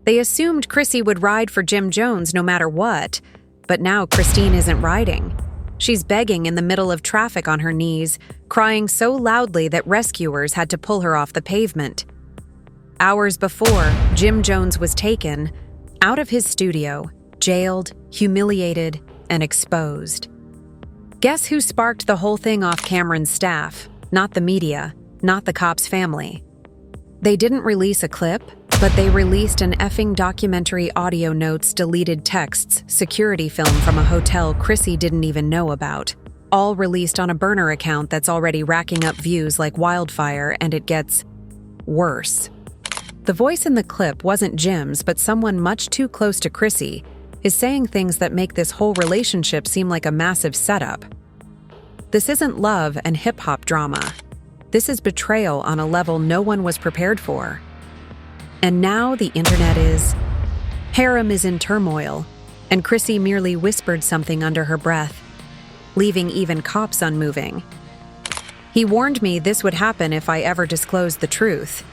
They assumed Chrissy would ride for Jim Jones no matter what, but now Christine isn't riding. She's begging in the middle of traffic on her knees, crying so loudly that rescuers had to pull her off the pavement. Hours before, Jim Jones was taken out of his studio, jailed, humiliated, and exposed. Guess who sparked the whole thing off Camron's staff? Not the media, not the cop's family. They didn't release a clip, but they released an effing documentary audio notes, deleted texts, security film from a hotel Chrissy didn't even know about, all released on a burner account that's already racking up views like wildfire, and it gets worse. The voice in the clip wasn't Jim's, but someone much too close to Chrissy is saying things that make this whole relationship seem like a massive setup. This isn't love and hip-hop drama. This is betrayal on a level no one was prepared for. And now the internet is. Harem is in turmoil, and Chrissy merely whispered something under her breath, leaving even cops unmoving. He warned me this would happen if I ever disclosed the truth.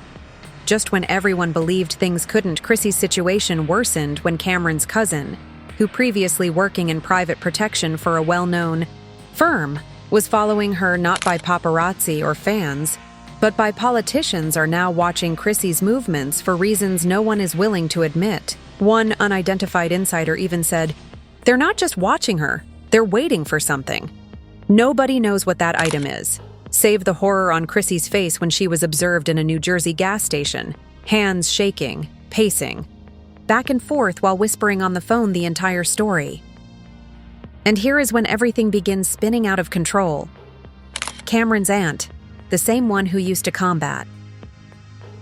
Just when everyone believed things couldn't, Chrissy's situation worsened when Camron's cousin, who previously working in private protection for a well-known firm, was following her not by paparazzi or fans, but by politicians are now watching Chrissy's movements for reasons no one is willing to admit. One unidentified insider even said, "They're not just watching her, they're waiting for something." Nobody knows what that item is, save the horror on Chrissy's face when she was observed in a New Jersey gas station, hands shaking, pacing, back and forth while whispering on the phone the entire story. And here is when everything begins spinning out of control. Camron's aunt, the same one who used to combat.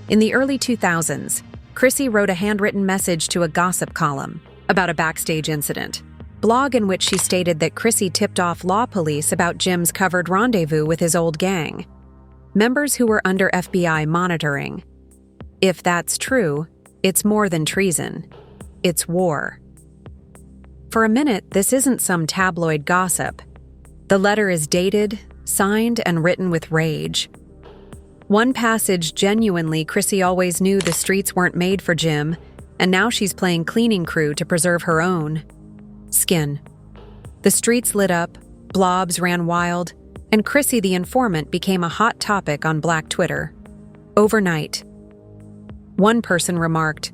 In the early 2000s, Chrissy wrote a handwritten message to a gossip column about a backstage incident, blog in which she stated that Chrissy tipped off law police about Jim's covered rendezvous with his old gang, members who were under FBI monitoring. If that's true, it's more than treason. It's war. For a minute, this isn't some tabloid gossip. The letter is dated, signed, and written with rage. One passage genuinely, Chrissy always knew the streets weren't made for Jim, and now she's playing cleaning crew to preserve her own skin. The streets lit up, blobs ran wild, and Chrissy the informant became a hot topic on Black Twitter. Overnight. One person remarked,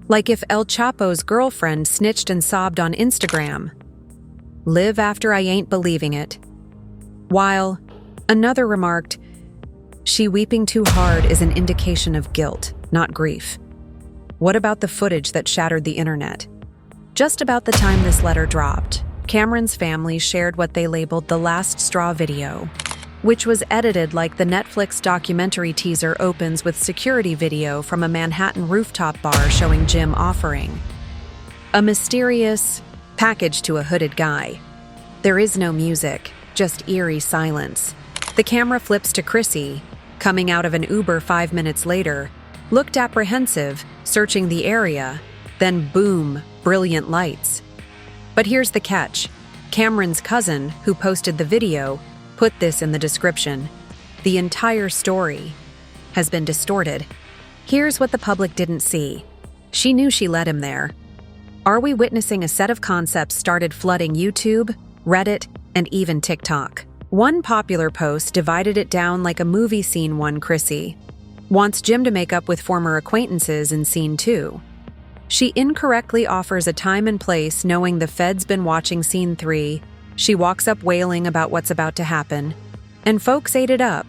"Like if El Chapo's girlfriend snitched and sobbed on Instagram. Live after I ain't believing it." While another remarked, "She weeping too hard is an indication of guilt, not grief." What about the footage that shattered the internet? Just about the time this letter dropped, Camron's family shared what they labeled the last straw video, which was edited like the Netflix documentary teaser opens with security video from a Manhattan rooftop bar showing Jim offering a mysterious package to a hooded guy. There is no music, just eerie silence. The camera flips to Chrissy, coming out of an Uber 5 minutes later, looked apprehensive, searching the area, then boom, brilliant lights. But here's the catch. Camron's cousin, who posted the video, put this in the description. The entire story has been distorted. Here's what the public didn't see. She knew she led him there. Are we witnessing a set of concepts started flooding YouTube, Reddit, and even TikTok? One popular post divided it down like a movie scene one. Chrissy wants Jim to make up with former acquaintances in scene 2. She incorrectly offers a time and place knowing the Fed's been watching scene 3. She walks up wailing about what's about to happen. And folks ate it up,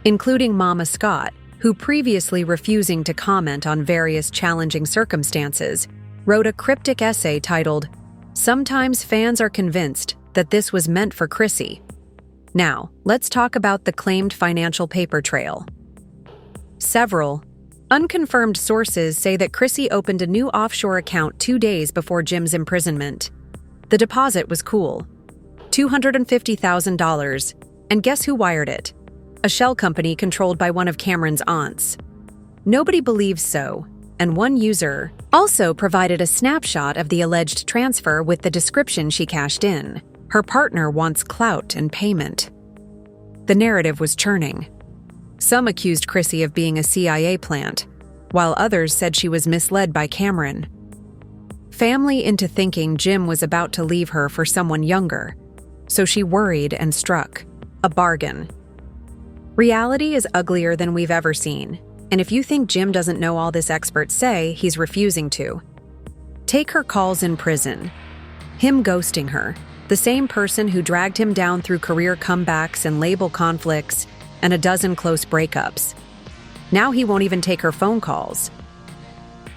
including Mama Scott, who previously refusing to comment on various challenging circumstances, wrote a cryptic essay titled, "Sometimes fans are convinced that this was meant for Chrissy." Now, let's talk about the claimed financial paper trail. Several unconfirmed sources say that Chrissy opened a new offshore account 2 days before Jim's imprisonment. The deposit was cool, $250,000, and guess who wired it? A shell company controlled by one of Camron's aunts. Nobody believes so, and one user also provided a snapshot of the alleged transfer with the description she cashed in. Her partner wants clout and payment. The narrative was churning. Some accused Chrissy of being a CIA plant, while others said she was misled by Camron. Family into thinking Jim was about to leave her for someone younger, so she worried and struck a bargain. Reality is uglier than we've ever seen, and if you think Jim doesn't know all this experts say, he's refusing to. Take her calls in prison, him ghosting her, the same person who dragged him down through career comebacks and label conflicts and a dozen close breakups. Now he won't even take her phone calls.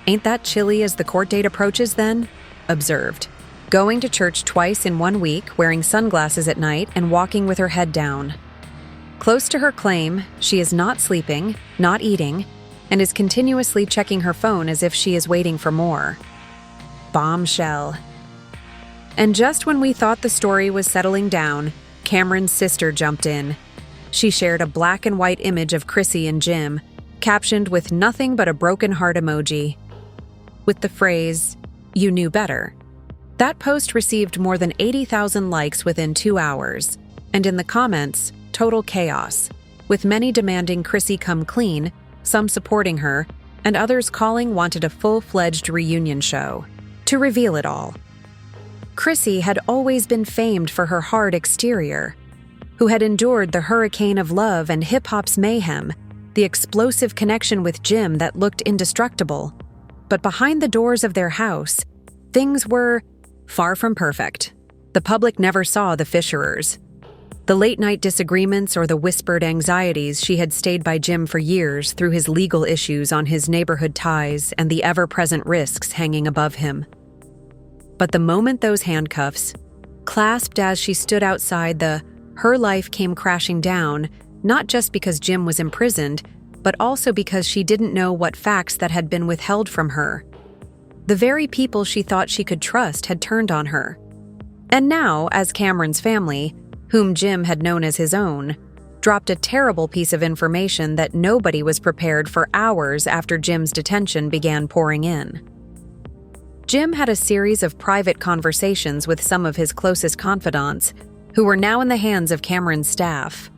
Ain't that chilly as the court date approaches then? Observed. Going to church twice in 1 week, wearing sunglasses at night, and walking with her head down. Close to her claim, she is not sleeping, not eating, and is continuously checking her phone as if she is waiting for more. Bombshell. And just when we thought the story was settling down, Cameron's sister jumped in. She shared a black and white image of Chrissy and Jim, captioned with nothing but a broken heart emoji, with the phrase, "You knew better." That post received more than 80,000 likes within 2 hours, and in the comments, total chaos, with many demanding Chrissy come clean, some supporting her, and others calling wanted a full-fledged reunion show. To reveal it all, Chrissy had always been famed for her hard exterior, who had endured the hurricane of love and hip-hop's mayhem, the explosive connection with Jim that looked indestructible. But behind the doors of their house, things were far from perfect. The public never saw the fissurers, the late-night disagreements or the whispered anxieties she had stayed by Jim for years through his legal issues on his neighborhood ties and the ever-present risks hanging above him. But the moment those handcuffs, clasped as she stood outside her life came crashing down, not just because Jim was imprisoned, but also because she didn't know what facts that had been withheld from her. The very people she thought she could trust had turned on her. And now, as Cameron's family, whom Jim had known as his own, dropped a terrible piece of information that nobody was prepared for hours after Jim's detention began pouring in. Jim had a series of private conversations with some of his closest confidants, who were now in the hands of Cameron's staff.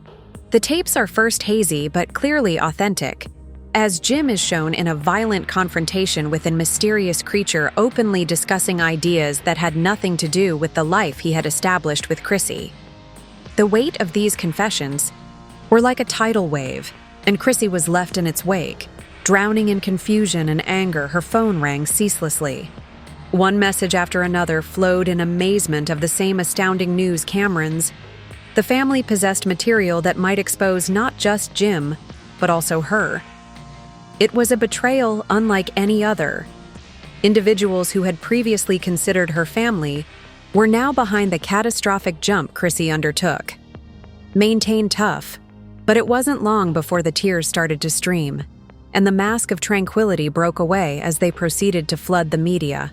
The tapes are first hazy but clearly authentic, as Jim is shown in a violent confrontation with a mysterious creature openly discussing ideas that had nothing to do with the life he had established with Chrissy. The weight of these confessions were like a tidal wave, and Chrissy was left in its wake. Drowning in confusion and anger, her phone rang ceaselessly. One message after another flowed in amazement of the same astounding news Cameron's. The family possessed material that might expose not just Jim, but also her. It was a betrayal unlike any other. Individuals who had previously considered her family were now behind the catastrophic jump Chrissy undertook. Maintain tough, but it wasn't long before the tears started to stream, and the mask of tranquility broke away as they proceeded to flood the media.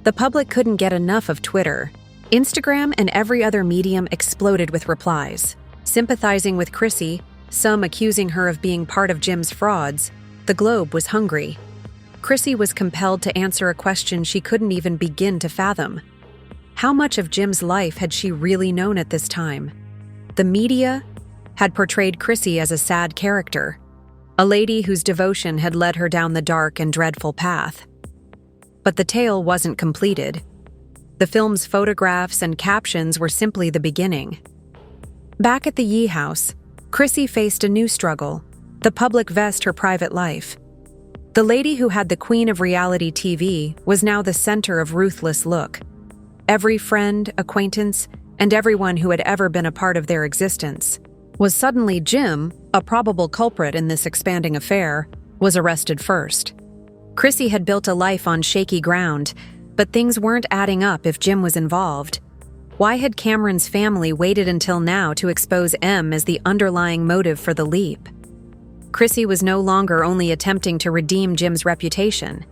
The public couldn't get enough of Twitter. Instagram and every other medium exploded with replies, sympathizing with Chrissy, some accusing her of being part of Jim's frauds. The Globe was hungry. Chrissy was compelled to answer a question she couldn't even begin to fathom. How much of Jim's life had she really known at this time? The media had portrayed Chrissy as a sad character, a lady whose devotion had led her down the dark and dreadful path. But the tale wasn't completed. The film's photographs and captions were simply the beginning. Back at the Yee house, Chrissy faced a new struggle: the public vest her private life. The lady who had the queen of reality TV was now the center of ruthless look. Every friend, acquaintance, and everyone who had ever been a part of their existence. Was suddenly Jim, a probable culprit in this expanding affair, was arrested first. Chrissy had built a life on shaky ground, but things weren't adding up if Jim was involved. Why had Cameron's family waited until now to expose M as the underlying motive for the leap? Chrissy was no longer only attempting to redeem Jim's reputation.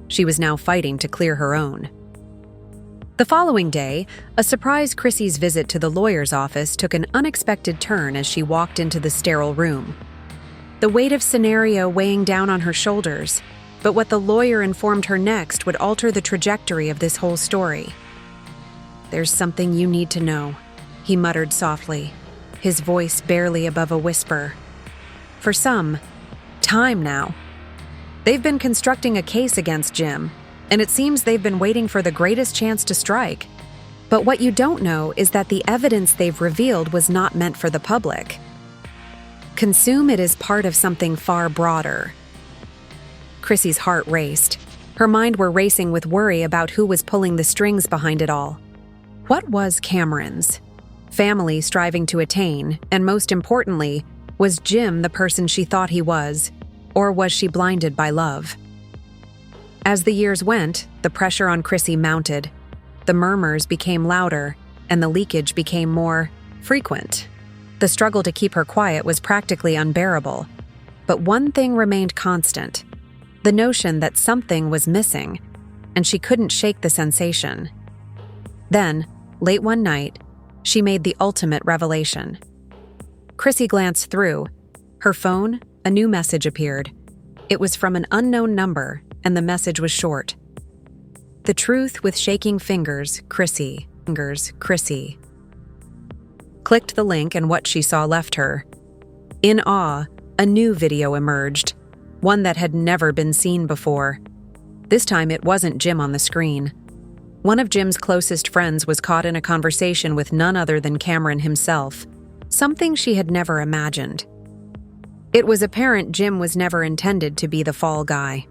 She was now fighting to clear her own. The following day, a surprise Chrissy's visit to the lawyer's office took an unexpected turn as she walked into the sterile room. The weight of scenario weighing down on her shoulders, but what the lawyer informed her next would alter the trajectory of this whole story. "There's something you need to know," he muttered softly, his voice barely above a whisper. "For some time now, They've been constructing a case against Jim, and it seems they've been waiting for the greatest chance to strike. But what you don't know is that the evidence they've revealed was not meant for the public. Consume it as part of something far broader. Chrissy's heart raced. Her mind were racing with worry about who was pulling the strings behind it all. What was Camron's? Family striving to attain, and most importantly, was Jim the person she thought he was, or was she blinded by love? As the years went, the pressure on Chrissy mounted. The murmurs became louder, and the leakage became more frequent. The struggle to keep her quiet was practically unbearable. But one thing remained constant: the notion that something was missing, and she couldn't shake the sensation. Then, late one night, she made the ultimate revelation. Chrissy glanced through. Her phone, a new message appeared. It was from an unknown number, and the message was short. The truth with shaking fingers, Chrissy. Chrissy. Clicked the link, and what she saw left her. In awe, a new video emerged, one that had never been seen before. This time it wasn't Jim on the screen. One of Jim's closest friends was caught in a conversation with none other than Camron himself, something she had never imagined. It was apparent Jim was never intended to be the fall guy.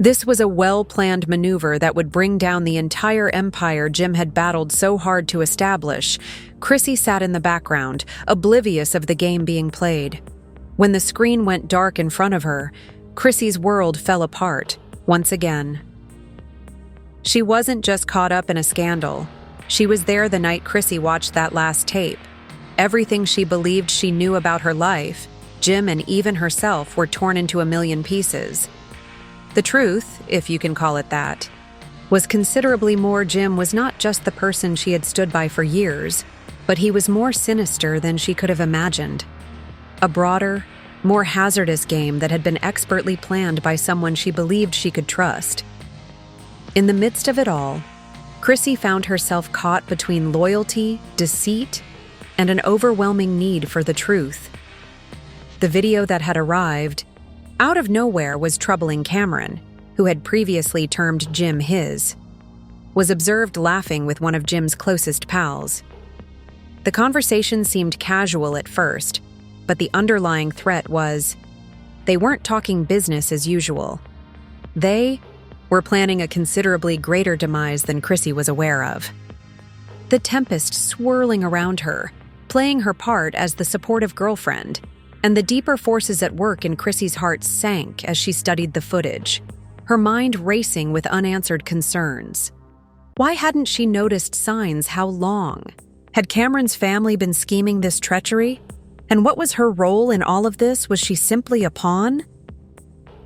This was a well-planned maneuver that would bring down the entire empire Jim had battled so hard to establish. Chrissy sat in the background, oblivious of the game being played. When the screen went dark in front of her, Chrissy's world fell apart, once again. She wasn't just caught up in a scandal. She was there the night Chrissy watched that last tape. Everything she believed she knew about her life, Jim and even herself, were torn into a million pieces. The truth, if you can call it that, was considerably more. Jim was not just the person she had stood by for years, but he was more sinister than she could have imagined. A broader, more hazardous game that had been expertly planned by someone she believed she could trust. In the midst of it all, Chrissy found herself caught between loyalty, deceit, and an overwhelming need for the truth. The video that had arrived out of nowhere was troubling Camron, who had previously termed Jim his, was observed laughing with one of Jim's closest pals. The conversation seemed casual at first, but the underlying threat was they weren't talking business as usual. They were planning a considerably greater demise than Chrissy was aware of. The tempest swirling around her, playing her part as the supportive girlfriend, and the deeper forces at work in Chrissy's heart sank as she studied the footage, her mind racing with unanswered concerns. Why hadn't she noticed signs? How long? Had Camron's family been scheming this treachery? And what was her role in all of this? Was she simply a pawn?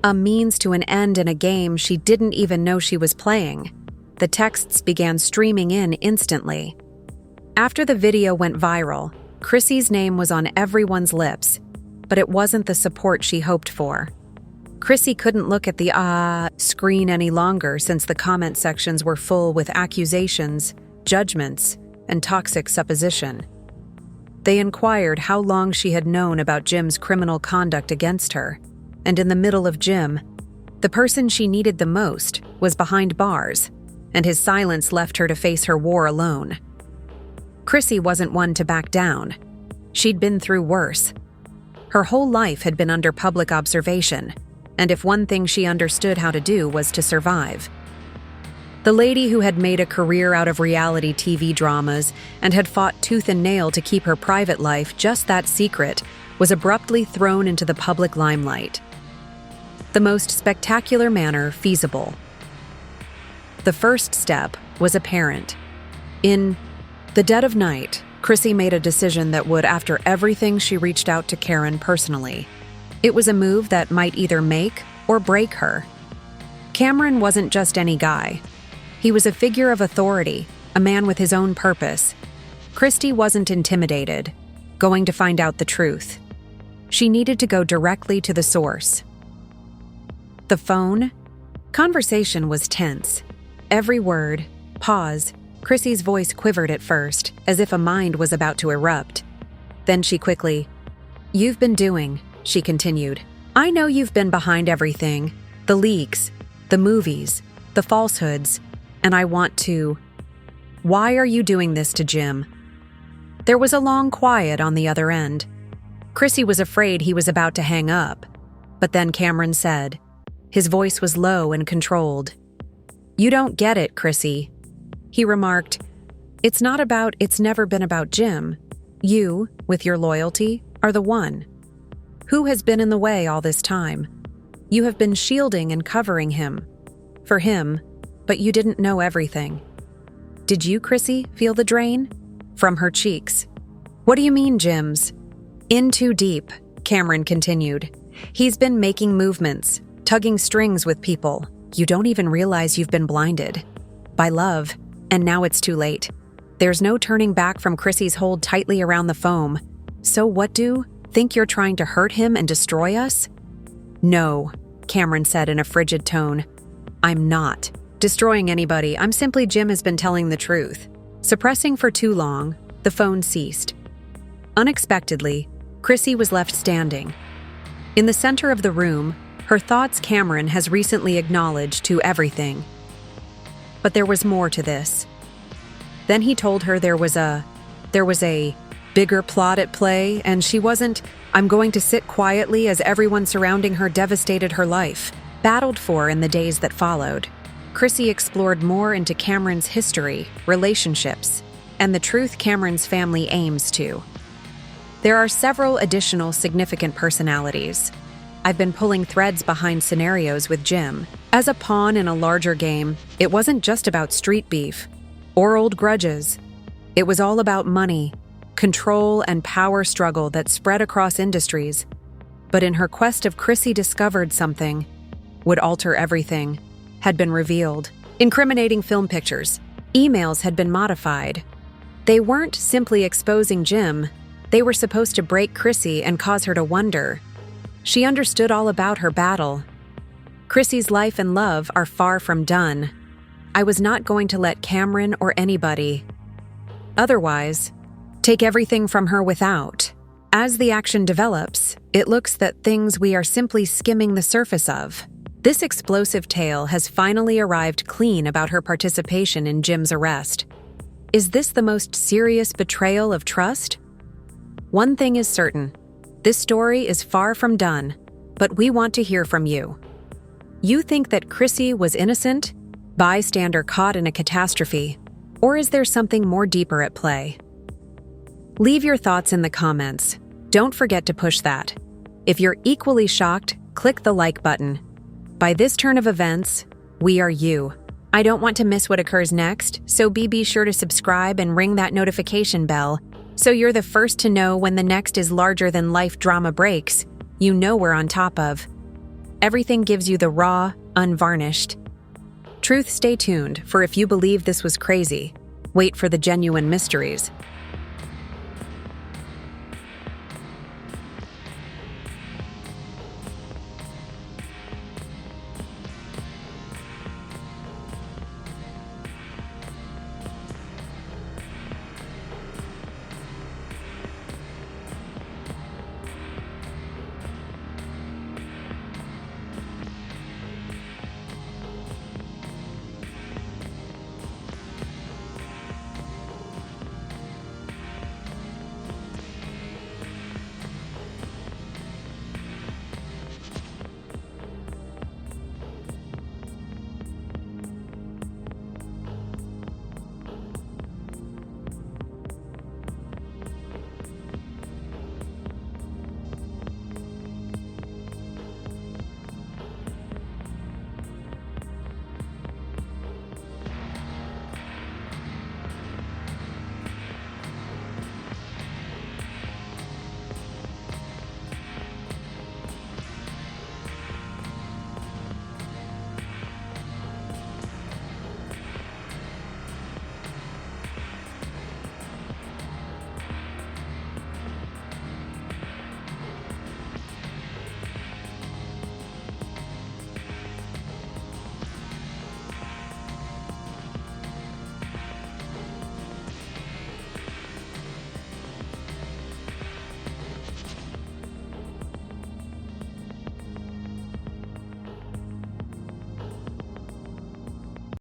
A means to an end in a game she didn't even know she was playing. The texts began streaming in instantly. After the video went viral, Chrissy's name was on everyone's lips, but it wasn't the support she hoped for. Chrissy couldn't look at the screen any longer since the comment sections were full with accusations, judgments, and toxic supposition. They inquired how long she had known about Jim's criminal conduct against her, and in the middle of Jim, the person she needed the most was behind bars, and his silence left her to face her war alone. Chrissy wasn't one to back down. She'd been through worse. Her whole life had been under public observation, and if one thing she understood how to do was to survive. The lady who had made a career out of reality TV dramas and had fought tooth and nail to keep her private life just that secret was abruptly thrown into the public limelight. The most spectacular manner feasible. The first step was apparent. In the dead of night, Chrissy made a decision that would, after everything, she reached out to Karen personally. It was a move that might either make or break her. Camron wasn't just any guy. He was a figure of authority, a man with his own purpose. Christy wasn't intimidated, going to find out the truth. She needed to go directly to the source. The phone? Conversation was tense. Every word, pause, Chrissy's voice quivered at first, as if a mind was about to erupt. Then she quickly, "You've been doing," she continued. "I know you've been behind everything, The leaks, the movies, the falsehoods, and I want to. Why are you doing this to Jim? There was a long quiet on the other end. Chrissy was afraid he was about to hang up, but then Camron said. His voice was low and controlled. You don't get it, Chrissy. He remarked, it's never been about Jim. You, with your loyalty, are the one. Who has been in the way all this time? You have been shielding and covering him. For him, but you didn't know everything. Did you, Chrissy, feel the drain? From her cheeks. What do you mean, Jim's? In too deep, Camron continued. He's been making movements, tugging strings with people. You don't even realize you've been blinded. By love, and now it's too late. There's no turning back from Chrissy's hold tightly around the foam. So what do? Think you're trying to hurt him and destroy us? No, Camron said in a frigid tone. I'm not destroying anybody. I'm simply Jim has been telling the truth. Suppressing for too long, the phone ceased. Unexpectedly, Chrissy was left standing. In the center of the room, her thoughts Camron has recently acknowledged to everything. But there was more to this. Then he told her there was a bigger plot at play, and she wasn't, I'm going to sit quietly as everyone surrounding her devastated her life, battled for in the days that followed. Chrissy explored more into Camron's history, relationships, and the truth Camron's family aims to. There are several additional significant personalities. I've been pulling threads behind scenarios with Jim. As a pawn in a larger game, it wasn't just about street beef or old grudges. It was all about money, control, and power struggle that spread across industries. But in her quest of Chrissy discovered something, would alter everything, had been revealed. Incriminating film pictures, emails had been modified. They weren't simply exposing Jim, they were supposed to break Chrissy and cause her to wonder. She understood all about her battle. Chrissy's life and love are far from done. I was not going to let Camron or anybody, otherwise, take everything from her without. As the action develops, it looks that things we are simply skimming the surface of. This explosive tale has finally arrived clean about her participation in Jim's arrest. Is this the most serious betrayal of trust? One thing is certain. This story is far from done, but we want to hear from you. You think that Chrissy was innocent, bystander caught in a catastrophe, or is there something more deeper at play? Leave your thoughts in the comments. Don't forget to push that. If you're equally shocked, click the like button. By this turn of events, we are you. I don't want to miss what occurs next, so be sure to subscribe and ring that notification bell so you're the first to know when the next is larger-than-life drama breaks. You know we're on top of. Everything gives you the raw, unvarnished truth. Stay tuned, for if you believe this was crazy, wait for the genuine mysteries.